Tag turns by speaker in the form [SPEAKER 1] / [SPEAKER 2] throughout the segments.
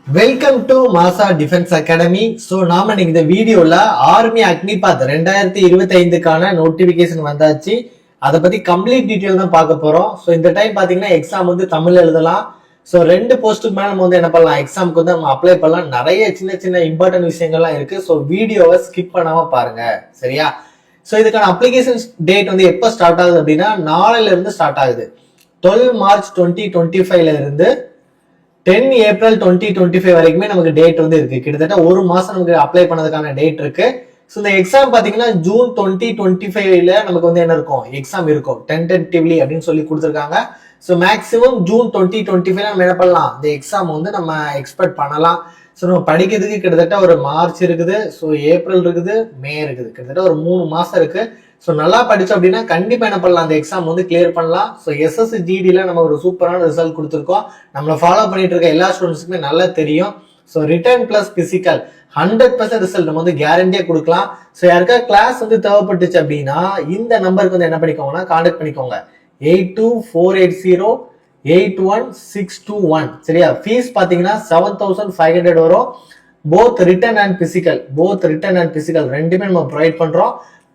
[SPEAKER 1] Welcome to மாசா defence academy. So நாம இன்னைக்கு இந்த வீடியோல ஆர்மி அக்னிபாத் 2025க்கான நோட்டிபிகேஷன் வந்தாச்சு. அதை பத்தி கம்ப்ளீட் டீட்டெயில் தான் பார்க்க போறோம். ஸோ இந்த டைம் பாத்தீங்கன்னா எக்ஸாம் வந்து தமிழ் எழுதலாம். ஸோ 2 போஸ்ட்டுக்கு மேல நம்ம வந்து என்ன பண்ணலாம், எக்ஸாமுக்கு வந்து நம்ம அப்ளை பண்ணலாம். நிறைய சின்ன சின்ன இம்பார்ட்டன்ட் விஷயங்கள்லாம் இருக்கு. ஸோ வீடியோவை ஸ்கிப் பண்ணாம பாருங்க, சரியா? ஸோ இதுக்கான அப்ளிகேஷன் டேட் வந்து எப்போ ஸ்டார்ட் ஆகுது அப்படின்னா நாளையில இருந்து ஸ்டார்ட் ஆகுது. 12 மார்ச் 2025ல இருந்து 10 ஏப்ரல் 2025 வரைக்குமே நமக்கு டேட் வந்து இருக்கு. கிட்டத்தட்ட ஒரு மாசம் நமக்கு அப்ளை பண்ணதுக்கான டேட் இருக்கு. ஸோ இந்த எக்ஸாம் பாத்தீங்கன்னா ஜூன் 2025ல நமக்கு வந்து என்ன இருக்கும், எக்ஸாம் இருக்கும் டென்டேட்டிவ்லி அப்படின்னு சொல்லி கொடுத்துருக்காங்க. ஸோ மேக்ஸிமம் ஜூன் 2025 நம்ம என்ன பண்ணலாம், இந்த எக்ஸாம் வந்து நம்ம எக்ஸ்பெக்ட் பண்ணலாம். ஸோ நம்ம படிக்கிறதுக்கு கிட்டத்தட்ட ஒரு மார்ச் இருக்குது, ஸோ ஏப்ரல் இருக்குது, மே இருக்குது, கிட்டத்தட்ட ஒரு 3 மாசம் இருக்கு. ஸோ நல்லா படிச்சோம் அப்படின்னா கண்டிப்பா என்ன பண்ணலாம், அந்த எக்ஸாம் வந்து கிளியர் பண்ணலாம். ஸோ SSGDல நம்ம ஒரு சூப்பரான ரிசல்ட் கொடுத்துருக்கோம். நம்மளை ஃபாலோ பண்ணிட்டு இருக்க எல்லா ஸ்டூடெண்ட்ஸுக்குமே நல்லா தெரியும். So return plus physical 100% result நம்ம வந்து கேரண்டியா கொடுக்கலாம். ஸோ யாருக்கா கிளாஸ் வந்து தேவைப்பட்டுச்சு அப்படின்னா இந்த நம்பருக்கு வந்து என்ன பண்ணிக்கோங்கன்னா கான்டாக்ட் பண்ணிக்கோங்க. 8248081621. சரியா? ஃபீஸ் பாத்தீங்கன்னா 7500 வரும். போத் ரிட்டன் அண்ட் பிசிக்கல் ரெண்டுமே நம்ம ப்ரொவைட் பண்றோம்.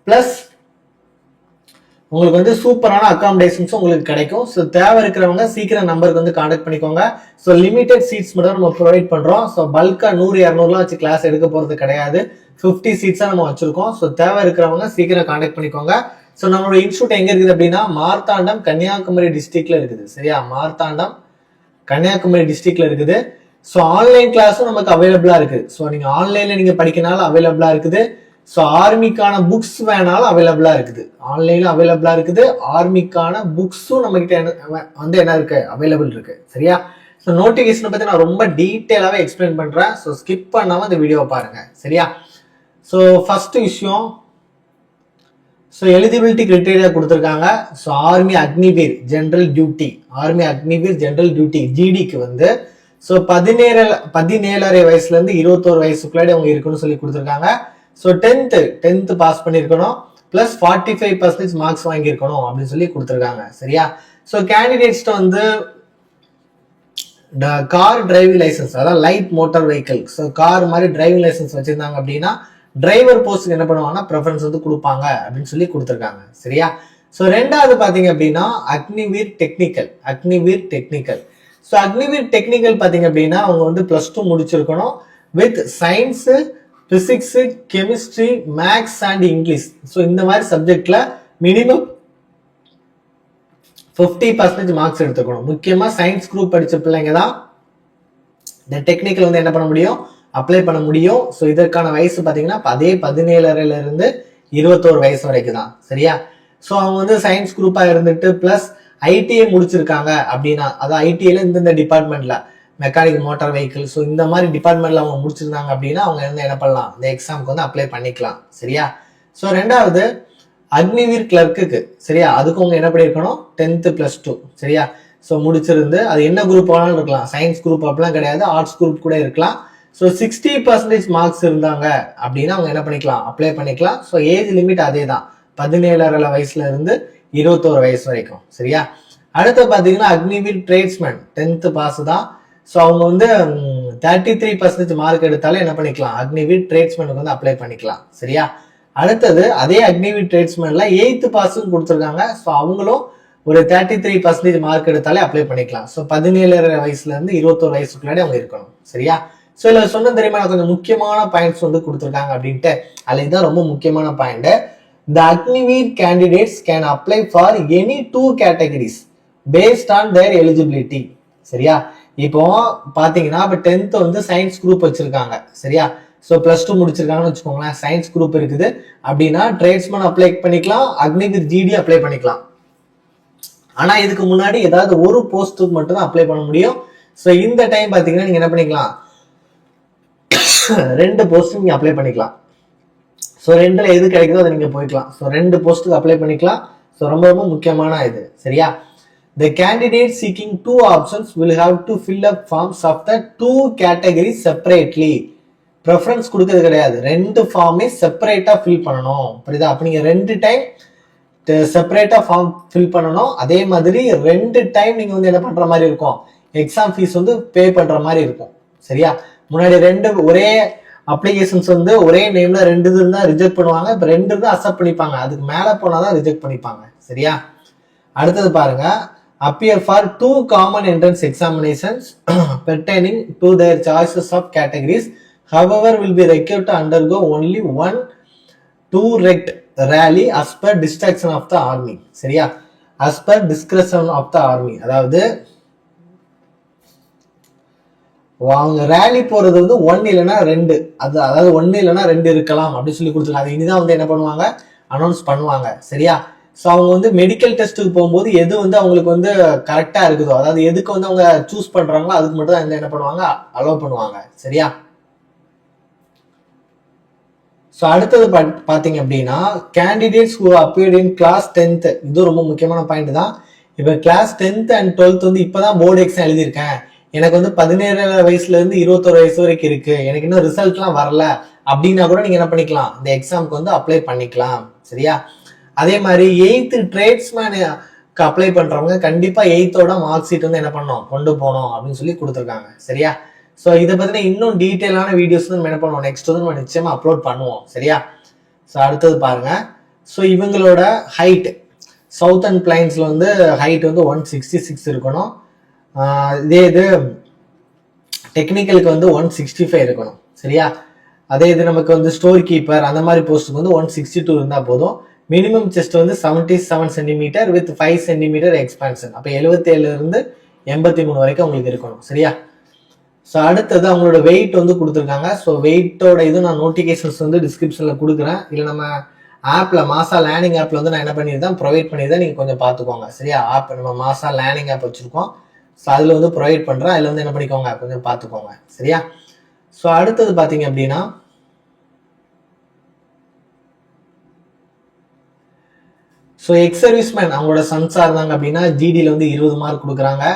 [SPEAKER 1] பிளஸ் உங்களுக்கு வந்து சூப்பரான அகாமடேஷன்ஸும் உங்களுக்கு கிடைக்கும். ஸோ தேவை இருக்கிறவங்க சீக்கிரம் நம்பருக்கு வந்து கான்டாக்ட் பண்ணிக்கோங்க. ஸோ லிமிடெட் சீட்ஸ் மட்டும் நம்ம ப்ரொவைட் பண்றோம். ஸோ பல்கா 100-200 வச்சு கிளாஸ் எடுக்க போறது கிடையாது. 50 சீட்ஸா நம்ம வச்சிருக்கோம். ஸோ தேவை இருக்கிறவங்க சீக்கிரம் கான்டாக்ட் பண்ணிக்கோங்க. ஸோ நம்மளோட இன்ஸ்டியூட் எங்க இருக்குது அப்படின்னா மார்த்தாண்டம் கன்னியாகுமரி டிஸ்ட்ரிக்ட்ல இருக்குது. சரியா? மார்த்தாண்டம் கன்னியாகுமரி டிஸ்ட்ரிக்ட்ல இருக்குது. ஸோ ஆன்லைன் கிளாஸும் நமக்கு அவைலபிளா இருக்கு. ஸோ நீங்க ஆன்லைன்ல நீங்க படிக்கனாலும் அவைலபிளா இருக்குது. ஸோ ஆர்மிக்கான புக்ஸ் வேணாலும் அவைலபிளா இருக்குது. ஆன்லைன்ல அவைலபிளா இருக்குது. ஆர்மிக்கான புக்ஸும் நம்ம கிட்ட வந்து என்ன இருக்கு, அவைலபிள் இருக்கு. சரியா? ஸோ நோட்டிபிகேஷனை பத்தி நான் ரொம்ப டீட்டெயிலாவே எக்ஸ்பிளைன் பண்றேன். ஸோ ஸ்கிப் பண்ணாம இந்த வீடியோவை பாருங்க, சரியா? ஸோ ஃபர்ஸ்ட் விஷயம், ஸோ எலிஜிபிலிட்டி கிரைட்டீரியா கொடுத்துருக்காங்க. So army Agniveer general duty ஜிடிக்கு வந்து ஸோ 17.5 வயசுல இருந்து 21 வயசுக்குள்ளாடி அவங்க இருக்குன்னு சொல்லி கொடுத்துருக்காங்க. ஸோ 10th பாஸ் பண்ணிருக்கணும், பிளஸ் 45% மார்க்ஸ் வாங்கியிருக்கணும் அப்படின்னு சொல்லி கொடுத்துருக்காங்க. சரியா? ஸோ கேண்டிடேட்ஸ்ட வந்து கார் டிரைவிங் லைசன்ஸ், அதாவது light motor vehicle, so car மாதிரி டிரைவிங் லைசன்ஸ் வச்சிருந்தாங்க அப்படின்னா டிரைவர் போஸ்ட்டுக்கு என்ன பண்ணுவாங்கன்னா ப்ரெஃபரன்ஸ் வந்து கொடுப்பாங்க அப்படின்னு சொல்லி கொடுத்துருக்காங்க. சரியா? ஸோ ரெண்டாவது பாத்தீங்க அப்படின்னா Agniveer technical. So Agniveer technical பாத்தீங்க அப்படின்னா அவங்க வந்து +2 முடிச்சிருக்கணும் with science, physics, chemistry, maths and English. So இந்த மாதிரி சப்ஜெக்ட்ல மினிமம் 50% மார்க்ஸ் எடுத்துக்கணும். முக்கியமா சயின்ஸ் குரூப் படிச்ச பிள்ளைங்க தான் இந்த டெக்னிக்கல் வந்து என்ன பண்ண முடியும், அப்ளை பண்ண முடியும். ஸோ இதற்கான வயசு பாத்தீங்கன்னா அதே 17 இருந்து 21 வயசு வரைக்கும் தான். சரியா? ஸோ அவங்க வந்து சயின்ஸ் குரூப்பா இருந்துட்டு பிளஸ் ஐடிஐ முடிச்சிருக்காங்க அப்படின்னா, அதாவது ஐடிஐல இந்த டிபார்ட்மெண்ட்ல மெக்கானிக் மோட்டார் வெஹிக்கிள், ஸோ இந்த மாதிரி டிபார்ட்மெண்ட்ல அவங்க முடிச்சிருந்தாங்க அப்படின்னா அவங்க வந்து என்ன பண்ணலாம், இந்த எக்ஸாமுக்கு வந்து அப்ளை பண்ணிக்கலாம். சரியா? ஸோ ரெண்டாவது அக்னிவீர் கிளர்க்குக்கு, சரியா, அதுக்கு அவங்க என்ன பண்ணிருக்கணும், 10th +2. சரியா? ஸோ முடிச்சிருந்து அது என்ன குரூப் வேணாலும் இருக்கலாம், சயின்ஸ் குரூப் அப்படிலாம் கிடையாது, ஆர்ட்ஸ் குரூப் கூட இருக்கலாம். ஸோ 60% மார்க்ஸ் இருந்தாங்க அப்படின்னா அவங்க என்ன பண்ணிக்கலாம், அப்ளை பண்ணிக்கலாம். ஸோ ஏஜ் லிமிட் அதே தான், 17 வயசுல இருந்து 21 வயசு வரைக்கும். சரியா? அடுத்து பாத்தீங்கன்னா அக்னிவீர் ட்ரேட்ஸ்மேன் 10th பாஸ் தான். ஸோ அவங்க வந்து 33% மார்க் எடுத்தாலே என்ன பண்ணிக்கலாம், அக்னிவீர் ட்ரேட்ஸ்மேனுக்கு வந்து அப்ளை பண்ணிக்கலாம். சரியா? அடுத்தது அதே அக்னிவீர் ட்ரேட்ஸ்மேன்ல 8th பாஸும் கொடுத்துருக்காங்க. ஸோ அவங்களும் ஒரு 33% மார்க் எடுத்தாலே அப்ளை பண்ணிக்கலாம். ஸோ 17 வயசுல இருந்து 21 வயசுக்குள்ளாடி அவங்க இருக்கணும். சரியா? ஸோ இதுல சொன்ன தெரியுமா, கொஞ்சம் முக்கியமான பாயிண்ட்ஸ் வந்து கொடுத்துருக்காங்க அப்படின்ட்டு. அதுல இதுதான் ரொம்ப முக்கியமான point. The Agniveer candidates can apply for any 2 categories based on their eligibility. சரியா? இப்போ பாத்தீங்கன்னா இப்ப 10th வந்து சயின்ஸ் குரூப் வச்சிருக்காங்க. சரியா? ஸோ +2 முடிச்சிருக்காங்கன்னு வச்சுக்கோங்களேன், சயின்ஸ் குரூப் இருக்குது அப்படின்னா ட்ரேட்ஸ்மேன் அப்ளை பண்ணிக்கலாம், அக்னிவீர் ஜிடி அப்ளை பண்ணிக்கலாம். ஆனா இதுக்கு முன்னாடி ஏதாவது ஒரு போஸ்ட்டுக்கு மட்டும் தான் அப்ளை பண்ண முடியும். ஸோ இந்த டைம் பாத்தீங்கன்னா நீங்க என்ன பண்ணிக்கலாம், 2 போஸ்ட் நீங்க அப்ளை பண்ணிக்கலாம். ஸோ 2ல எது கிடைக்குதோ அதை நீங்க போய்க்கலாம். ஸோ 2 போஸ்ட்டுக்கு அப்ளை பண்ணிக்கலாம். ஸோ ரொம்ப ரொம்ப முக்கியமான இது. சரியா? The candidate seeking 2 options will have to fill up forms of the 2 categories separately. Preference கொடுக்கிறது கிடையாது, 2 ஃபார்மே செப்பரேட்டா ஃபில் பண்ணணும். புரியுதா? அப்ப நீங்க 2 டைம் செப்பரேட்டா ஃபார்ம் ஃபில் பண்ணணும். அதே மாதிரி 2 டைம் நீங்க வந்து என்ன பண்ற மாதிரி இருக்கும், எக்ஸாம் ஃபீஸ் வந்து பே பண்ற மாதிரி இருக்கும். சரியா? முன்னாடி ரெண்டு ஒரே அப்ளிகேஷன்ஸ் வந்து ஒரே நேம்ல ரெண்டு இது இருந்தா ரிஜெக்ட் பண்ணுவாங்க, இப்ப ரெண்டு இருந்தா அக்செப்ட் பண்ணிப்பாங்க, அதுக்கு மேல போனாதான் ரிஜெக்ட் பண்ணிப்பாங்க. சரியா? அடுத்தது பாருங்க, appear for 2 common entrance examinations pertaining to their choices of categories, however will be required to undergo only 1-2 rect rally as per discretion of the army. சரியா? as per discretion of the army, அதாவது அவங்க rally போறது வந்து 1 இல்லைன்னா 2, அதாவது 1 இல்லைன்னா 2 இருக்கலாம் அப்படின்னு சொல்லி கொடுத்துருக்காங்க. அது இனிதான் வந்து என்ன பண்ணுவாங்க, அனௌன்ஸ் பண்ணுவாங்க. சரியா? ஸோ அவங்க வந்து மெடிக்கல் டெஸ்ட்டுக்கு போகும்போது எது வந்து அவங்களுக்கு வந்து கரெக்டா இருக்குதோ, அதாவது எதுக்கு வந்து அவங்க சூஸ் பண்றாங்களோ அதுக்கு மட்டும் தான் என்ன பண்ணுவாங்க, அலோவ் பண்ணுவாங்க. சரியா? ஸோ அடுத்தது பாத்தீங்க அப்படின்னா, candidates who appeared in class 10th, இது ரொம்ப முக்கியமான பாயிண்ட் தான். இப்போ கிளாஸ் 10th அண்ட் 12th வந்து இப்பதான் போர்டு எக்ஸாம் எழுதியிருக்கேன், எனக்கு வந்து 17 வயசுல இருந்து 21 வயசு வரைக்கும் இருக்கு, எனக்கு இன்னும் ரிசல்ட்லாம் வரல அப்படின்னா கூட நீங்க என்ன பண்ணிக்கலாம், இந்த எக்ஸாமுக்கு வந்து அப்ளை பண்ணிக்கலாம். சரியா? அதே மாதிரி 8th ட்ரேட்ஸ்மேனுக்கு அப்ளை பண்றவங்க கண்டிப்பா 8th மார்க் ஷீட் வந்து என்ன பண்ணணும், கொண்டு போகணும் அப்படின்னு சொல்லி கொடுத்துருக்காங்க. சரியா? ஸோ இதை பத்தின இன்னும் டீட்டெயிலான வீடியோஸ் வந்து நம்ம என்ன பண்ணுவோம், நெக்ஸ்ட் வந்து நம்ம நிச்சயமா அப்லோட் பண்ணுவோம். சரியா? ஸோ அடுத்தது பாருங்க, ஸோ இவங்களோட ஹைட் சவுத்தர்ன் பிளைன்ஸ்ல வந்து ஹைட் வந்து 166 இருக்கணும். இதே இது டெக்னிக்கலுக்கு வந்து 165 இருக்கணும். சரியா? அதே இது நமக்கு வந்து ஸ்டோர் கீப்பர் அந்த மாதிரி போஸ்ட்டுக்கு வந்து 162 இருந்தா போதும். மினிமம் செஸ்ட் வந்து 77 சென்டிமீட்டர் வித் 5 சென்டிமீட்டர் எக்ஸ்பான்ஷன். அப்போ 77 இருந்து 83 வரைக்கும் உங்களுக்கு இருக்கணும். சரியா? ஸோ அடுத்தது அவங்களோட வெயிட் வந்து கொடுத்துருக்காங்க. ஸோ வெயிட்டோட இது நான் நோட்டிஃபிகேஷன்ஸ் வந்து டிஸ்கிரிப்ஷன்ல கொடுக்குறேன், இல்லை நம்ம ஆப்ல மாசா லேர்னிங் ஆப்ல வந்து நான் என்ன பண்ணியிருந்தேன், ப்ரொவைட் பண்ணியிருந்தேன், நீங்க கொஞ்சம் பார்த்துக்கோங்க. சரியா? ஆப் நம்ம மாசா லேர்னிங் ஆப் வச்சிருக்கோம், ஸோ அதுல வந்து ப்ரொவைட் பண்றேன், அதுல வந்து என்ன பண்ணிக்கோங்க, கொஞ்சம் பார்த்துக்கோங்க. சரியா? ஸோ அடுத்தது பாத்தீங்க அப்படின்னா, ஸோ எக்ஸ் சர்வீஸ்மேன் அவங்களோட சன்ஸா இருந்தாங்க அப்படின்னா ஜிடியில் வந்து 20 மார்க் கொடுக்குறாங்க,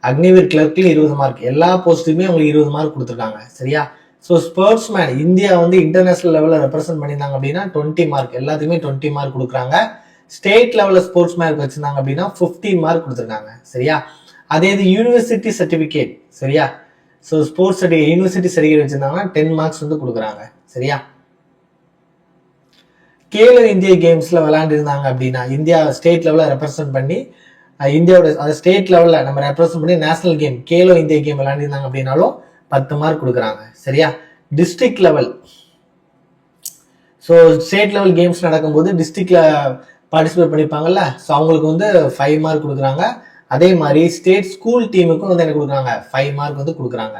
[SPEAKER 1] அக்னிவீர் கிளர்க்லையும் 20 மார்க், எல்லா போஸ்ட்டுக்குமே அவங்களுக்கு 20 மார்க் கொடுத்துருக்காங்க. சரியா? ஸோ ஸ்போர்ட்ஸ் மேன் இந்தியா வந்து இன்டர்நேஷனல் லெவலில் ரெப்ரசென்ட் பண்ணியிருந்தாங்க அப்படின்னா 20 மார்க், எல்லாத்துக்குமே 20 மார்க் கொடுக்குறாங்க. ஸ்டேட் லெவலில் ஸ்போர்ட்ஸ் மேன் வச்சிருந்தாங்க அப்படின்னா 15 மார்க் கொடுத்துருக்காங்க. சரியா? அதே இது யூனிவர்சிட்டி சர்டிஃபிகேட். சரியா? So sports certificate university certificate வச்சிருந்தாங்கன்னா 10 மார்க்ஸ் வந்து கொடுக்குறாங்க. சரியா? கேலோ இந்தியா கேம்ஸ்ல விளையாண்டு இருந்தாங்க அப்படின்னா, இந்தியா ஸ்டேட் லெவலில் ரெப்ரசென்ட் பண்ணி இந்தியாவோட ஸ்டேட் லெவலில் நம்ம ரெப்ரசென்ட் பண்ணி national game Khelo India game விளையாண்டு இருந்தாங்க அப்படின்னாலும் 10 மார்க் கொடுக்குறாங்க. சரியா? District level, so state level games நடக்கும்போது டிஸ்ட்ரிக்ட்ல பார்ட்டிசிபேட் பண்ணிப்பாங்கல்ல, ஸோ அவங்களுக்கு வந்து 5 மார்க் கொடுக்குறாங்க. அதே மாதிரி ஸ்டேட் ஸ்கூல் டீமுக்கும் வந்து என்ன கொடுக்குறாங்க, 5 மார்க் வந்து கொடுக்குறாங்க.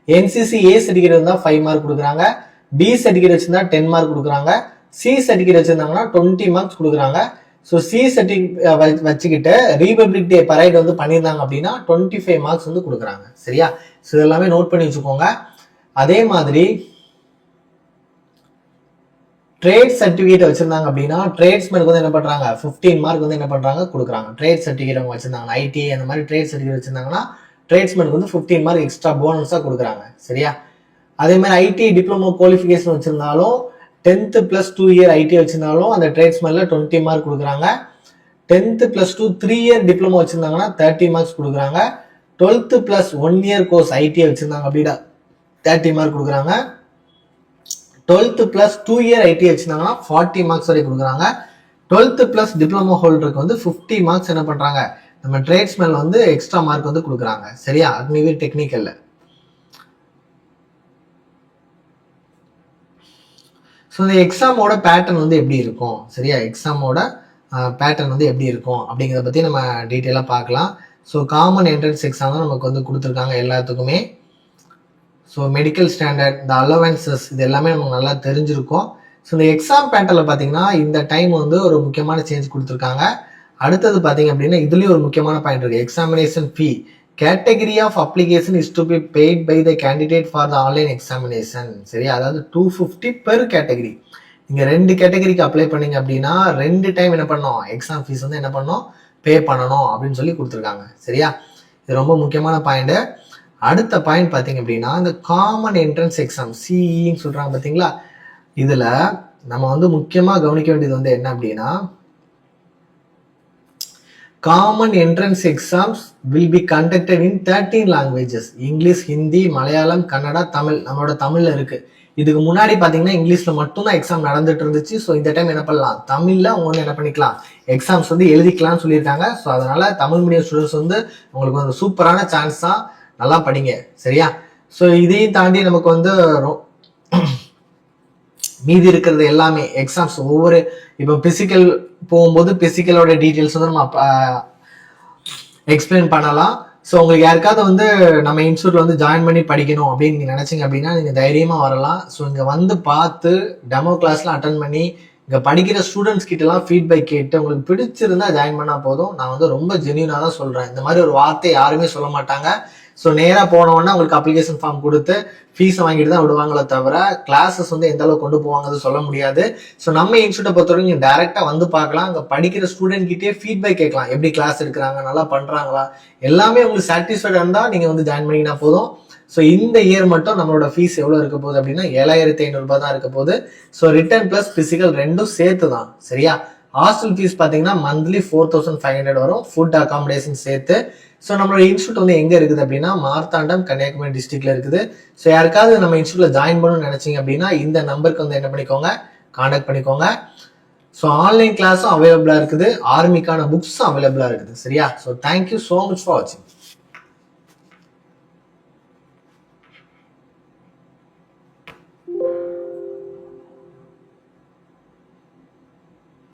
[SPEAKER 1] என்சிசி ஏ சர்டிஃபிகேட் இருந்தால் 5 மார்க் கொடுக்குறாங்க, பி சர்டிஃபிகேட் வச்சிருந்தா 10 மார்க் கொடுக்குறாங்க, சி சர்டிஃபிகேட் வச்சிருந்தாங்கன்னா 20 மார்க்ஸ் கொடுக்குறாங்க. ஸோ சி சர்டிஃபிகேட் வச்சுக்கிட்டு ரிபப்ளிக் டே பரேட் வந்து பண்ணியிருந்தாங்க அப்படின்னா 25 மார்க்ஸ் வந்து கொடுக்குறாங்க. சரியா? ஸோ இதெல்லாமே நோட் பண்ணி வச்சுக்கோங்க. அதே மாதிரி ட்ரேட் சர்டிஃபிகேட் வச்சிருந்தாங்க அப்படின்னா ட்ரேட்ஸ்மேனுக்கு வந்து என்ன பண்றாங்க, 15 மார்க் வந்து என்ன பண்றாங்க, கொடுக்குறாங்க. ட்ரேட் சர்டிஃபிகேட் அவங்க வச்சிருந்தாங்க, ஐடிஐ அந்த மாதிரி ட்ரேட் சர்டிஃபிகேட் வச்சிருந்தாங்கன்னா ட்ரேட்ஸ்மேனுக்கு வந்து 15 மார்க் எக்ஸ்ட்ரா போனஸா கொடுக்குறாங்க. சரியா? அதே மாதிரி ஐடிஐ டிப்ளமோ குவாலிஃபிகேஷன் வச்சிருந்தாலும் 10th + 2 இயர் ஐடிஐ வச்சிருந்தாலும் அந்த ட்ரேட்ஸ்மேன்ல 20 மார்க் கொடுக்குறாங்க. 10th + 2 3 இயர் டிப்ளமோ வச்சிருந்தாங்கன்னா 30 மார்க்ஸ் கொடுக்குறாங்க. 12th + 1 இயர் கோர்ஸ் ஐடிஐ வச்சிருந்தாங்க அப்படின்னா 30 மார்க் கொடுக்குறாங்க. 12th + 2 இயர் ஐடிஐ வச்சிருந்தாங்கன்னா 40 மார்க்ஸ் வரை கொடுக்குறாங்க. 12th + டிப்ளமோ ஹோல்டருக்கு வந்து 50 மார்க்ஸ் என்ன பண்றாங்க, நம்ம ட்ரேட்ஸ்மேன்ல வந்து எக்ஸ்ட்ரா மார்க் வந்து கொடுக்குறாங்க. சரியா? அக்னிவீர் டெக்னிக்கல்ல. ஸோ இந்த எக்ஸாமோட பேட்டர்ன் வந்து எப்படி இருக்கும், சரியா? எக்ஸாமோட பேட்டர்ன் வந்து எப்படி இருக்கும் அப்படிங்கிறத பற்றி நம்ம டீட்டெயிலாக பார்க்கலாம். ஸோ காமன் என்ட்ரன்ஸ் எக்ஸாம் தான் நமக்கு வந்து கொடுத்துருக்காங்க எல்லாத்துக்குமே. ஸோ மெடிக்கல் ஸ்டாண்டர்ட், இந்த அலவன்சஸ், இது எல்லாமே நமக்கு நல்லா தெரிஞ்சிருக்கும். ஸோ இந்த எக்ஸாம் பேட்டர்னில் பார்த்தீங்கன்னா இந்த டைம் வந்து ஒரு முக்கியமான சேஞ்ச் கொடுத்துருக்காங்க. அடுத்தது பார்த்தீங்க அப்படின்னா இதுலேயும் ஒரு முக்கியமான பாயிண்ட் இருக்குது, examination fee. Category of application is to be paid by the candidate for the online examination. சரியா? அதாவது 250 per category. நீங்க 2 கேட்டகரிக்கு அப்ளை பண்ணீங்க அப்படின்னா 2 டைம் என்ன பண்ணணும், எக்ஸாம் ஃபீஸ் வந்து என்ன பண்ணணும், பே பண்ணணும் அப்படின்னு சொல்லி கொடுத்துருக்காங்க. சரியா? இது ரொம்ப முக்கியமான பாயிண்ட். அடுத்த பாயிண்ட் பார்த்தீங்க அப்படின்னா இந்த காமன் என்ட்ரன்ஸ் எக்ஸாம் சிஇன்னு சொல்றாங்க பார்த்தீங்களா, இதுல நம்ம வந்து முக்கியமா கவனிக்க வேண்டியது வந்து என்ன அப்படின்னா, common entrance exams will be conducted in 13 languages. English, Hindi, Malayalam, Kannada, Tamil. நம்மளோட தமிழ்ல இருக்கு. இதுக்கு முன்னாடி பாத்தீங்கன்னா இங்கிலீஷ்ல மட்டும்தான் எக்ஸாம் நடந்துட்டு இருந்துச்சு. ஸோ இந்த டைம் என்ன பண்ணலாம், தமிழ்ல அவங்க வந்து என்ன பண்ணிக்கலாம், எக்ஸாம்ஸ் வந்து எழுதிக்கலாம்னு சொல்லியிருக்காங்க. ஸோ அதனால தமிழ் மீடியம் ஸ்டூடெண்ட்ஸ் வந்து உங்களுக்கு ஒரு சூப்பரான சான்ஸ் தான், நல்லா படிங்க சரியா. ஸோ இதையும் தாண்டி நமக்கு வந்து மீதி இருக்கிறது எல்லாமே எக்ஸாம்ஸ் ஒவ்வொரு, இப்போ பிசிக்கல் போகும்போது பிசிக்கலோட டீட்டெயில்ஸ் வந்து நம்ம எக்ஸ்பிளைன் பண்ணலாம். ஸோ உங்களுக்கு யாருக்காவது வந்து நம்ம இன்ஸ்டியூட்ல வந்து ஜாயின் பண்ணி படிக்கணும் அப்படின்னு நீங்க நினைச்சீங்க அப்படின்னா நீங்க தைரியமா வரலாம். ஸோ இங்க வந்து பார்த்து டெமோ கிளாஸ்லாம் அட்டன் பண்ணி இங்க படிக்கிற ஸ்டூடெண்ட்ஸ் கிட்ட எல்லாம் ஃபீட்பேக் கேட்டு உங்களுக்கு பிடிச்சிருந்தா ஜாயின் பண்ணா போதும். நான் வந்து ரொம்ப ஜென்யூனா தான் சொல்றேன். இந்த மாதிரி ஒரு வார்த்தை யாருமே சொல்ல மாட்டாங்க. ஸோ நேராக போனோன்னா உங்களுக்கு அப்ளிகேஷன் ஃபார்ம் கொடுத்து ஃபீஸை வாங்கிட்டு தான் விடுவாங்களே தவிர கிளாஸஸ் வந்து எந்த அளவுக்கு கொண்டு போவாங்கிறது சொல்ல முடியாது. ஸோ நம்ம இன்ஸ்டியூட்டை பொறுத்தவரைக்கும் நீங்கள் டேரெக்டாக வந்து பார்க்கலாம். அங்கே படிக்கிற ஸ்டூடெண்ட் கிட்டே ஃபீட்பேக் கேட்கலாம், எப்படி கிளாஸ் எடுக்கிறாங்க, நல்லா பண்ணுறாங்களா, எல்லாமே உங்களுக்கு சாட்டிஸ்ஃபைடாக இருந்தால் நீங்கள் வந்து ஜாயின் பண்ணிங்கன்னா போதும். ஸோ இந்த இயர் மட்டும் நம்மளோட ஃபீஸ் எவ்வளோ இருக்க போகுது அப்படின்னா 7,500 ரூபாய் தான் இருக்க போகுது. ஸோ ரிட்டர்ன் பிளஸ் பிசிக்கல் ரெண்டும் சேர்த்து தான் சரியா. ஹாஸ்டல் ஃபீஸ் பார்த்தீங்கன்னா மந்த்லி 4,500 வரும், ஃபுட் அகாமடேஷன் சேர்த்து. ஸோ நம்மளோட இன்ஸ்டியூட் வந்து எங்க இருக்குது அப்படின்னா மார்த்தாண்டம், கன்னியாகுமரி டிஸ்ட்ரிக்ட்ல இருக்குது. ஸோ யாருக்காவது நம்ம இன்ஸ்டியூட்ல ஜாயின் பண்ணணும்னு நினைச்சீங்க அப்படின்னா இந்த நம்பருக்கு வந்து என்ன பண்ணிக்கோங்க, கான்டாக்ட் பண்ணிக்கோங்க. ஸோ ஆன்லைன் கிளாஸும் அவைலபிளா இருக்குது, ஆர்மிக்கான புக்ஸும் அவைலபிளா இருக்குது சரியா. So thank you so much for வாட்சிங்.